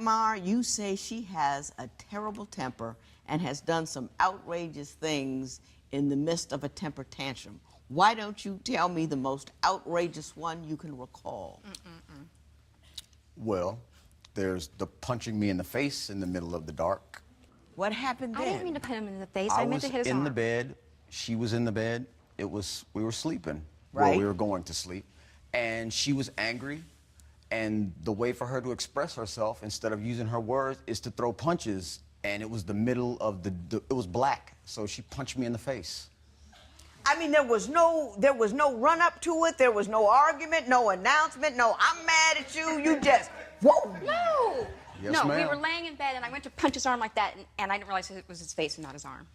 Mar, you say she has a terrible temper and has done some outrageous things in the midst of a temper tantrum. Why don't you tell me the most outrageous one you can recall? Well, there's the punching me in the face in the middle of the dark. What happened then? I didn't mean to put him in the face. I meant to hit his was in arm. the bed. She was in the bed. We were sleeping. Right. Well, we were going to sleep. And she was angry. And the way for her to express herself, instead of using her words, is to throw punches. And it was the middle of it was black. So she punched me in the face. I mean, there was no run up to it. There was no argument, no announcement, no I'm mad at you. You just, whoa. No. Yes, no, we ma'am. were laying in bed, and I went to punch his arm like that, and I didn't realize it was his face and not his arm.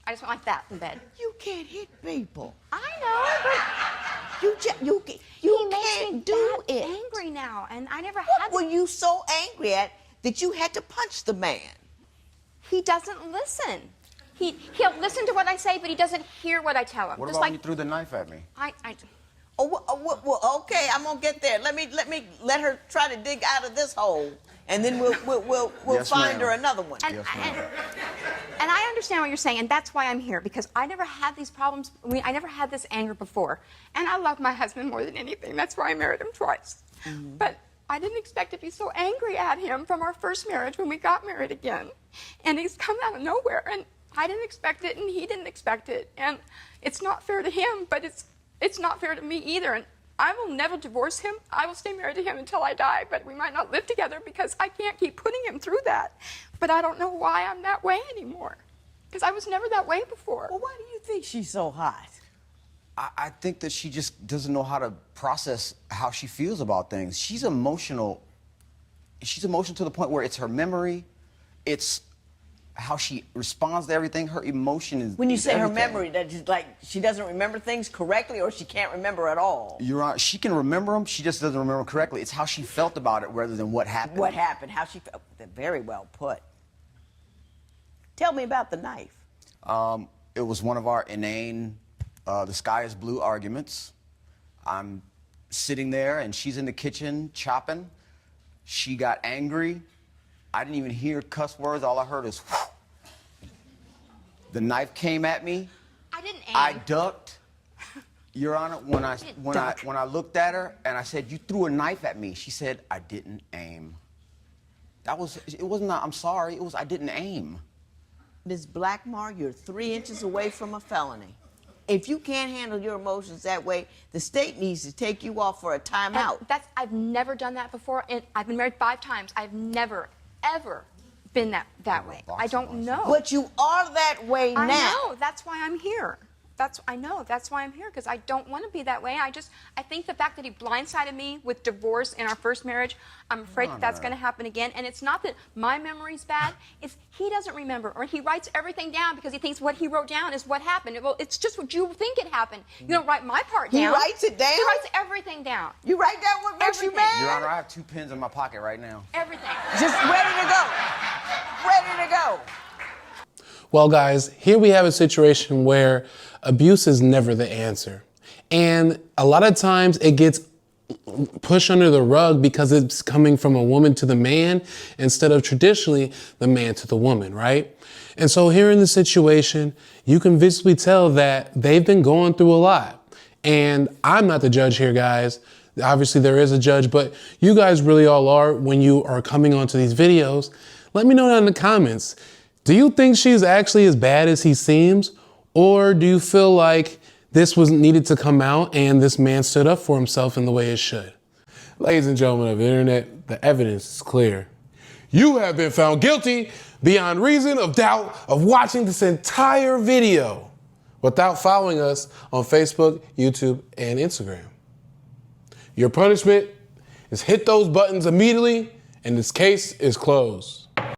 I just went like that in bed. You can't hit people. I know, but You he makes can't me do that it. angry now, and I never What had. were you so angry at that you had to punch the man? He doesn't listen. He'll listen to what I say, but he doesn't hear what I tell him. What Just about like when you threw the knife at me? Well, okay, I'm gonna get there. Let her try to dig out of this hole, and then we'll Yes, find ma'am. her another one. And, Yes, and, ma'am. and I understand what you're saying, and that's why I'm here, because I never had these problems. I never had this anger before. And I love my husband more than anything. That's why I married him twice. But I didn't expect to be so angry at him from our first marriage when we got married again. And he's come out of nowhere, and I didn't expect it, and he didn't expect it. And it's not fair to him, but it's not fair to me either. And I will never divorce him. I will stay married to him until I die, but we might not live together because I can't keep putting him through that. But I don't know why I'm that way anymore, because I was never that way before. Well, why do you think she's so hot? I think that she just doesn't know how to process how she feels about things. She's emotional. She's emotional to the point where it's her memory, it's how she responds to everything. Her emotion is. When you say everything. her memory, that is like she doesn't remember things correctly, or she can't remember at all. You're right. She can remember them. She just doesn't remember them correctly. It's how she felt about it rather than what happened. What happened? How she felt? Very well put. Tell me about the knife. It was one of our inane, the sky is blue arguments. I'm sitting there and she's in the kitchen chopping. She got angry. I didn't even hear cuss words. All I heard is whoosh. The knife came at me. I didn't aim. I ducked. Your Honor, when I looked at her and I said, "You threw a knife at me," she said, "I didn't aim." It wasn't. I'm sorry. It was. I didn't aim. Ms. Blackmar, you're 3 inches away from a felony. If you can't handle your emotions that way, the state needs to take you off for a timeout. I've never done that before, and I've been married 5 times. I've never, ever been that way. I don't know. But you are that way now. I know. That's why I'm here. I know. That's why I'm here, because I don't want to be that way. I think the fact that he blindsided me with divorce in our first marriage, I'm afraid that's going to happen again. And it's not that my memory's bad. It's he doesn't remember, or he writes everything down because he thinks what he wrote down is what happened. Well, it's just what you think it happened. You don't write my part down. He writes it down? He writes everything down. You write down what makes you Everything. mad? Your Honor, I have 2 pens in my pocket right now. Everything. Just ready to go. Ready to go. Well, guys, here we have a situation where abuse is never the answer. And a lot of times it gets pushed under the rug because it's coming from a woman to the man instead of traditionally the man to the woman, right? And so here in this situation, you can visibly tell that they've been going through a lot. And I'm not the judge here, guys. Obviously, there is a judge, but you guys really all are when you are coming onto these videos. Let me know down in the comments. Do you think she's actually as bad as he seems? Or do you feel like this was needed to come out and this man stood up for himself in the way it should? Ladies and gentlemen of the internet, the evidence is clear. You have been found guilty beyond reason of doubt of watching this entire video without following us on Facebook, YouTube, and Instagram. Your punishment is hit those buttons immediately and this case is closed.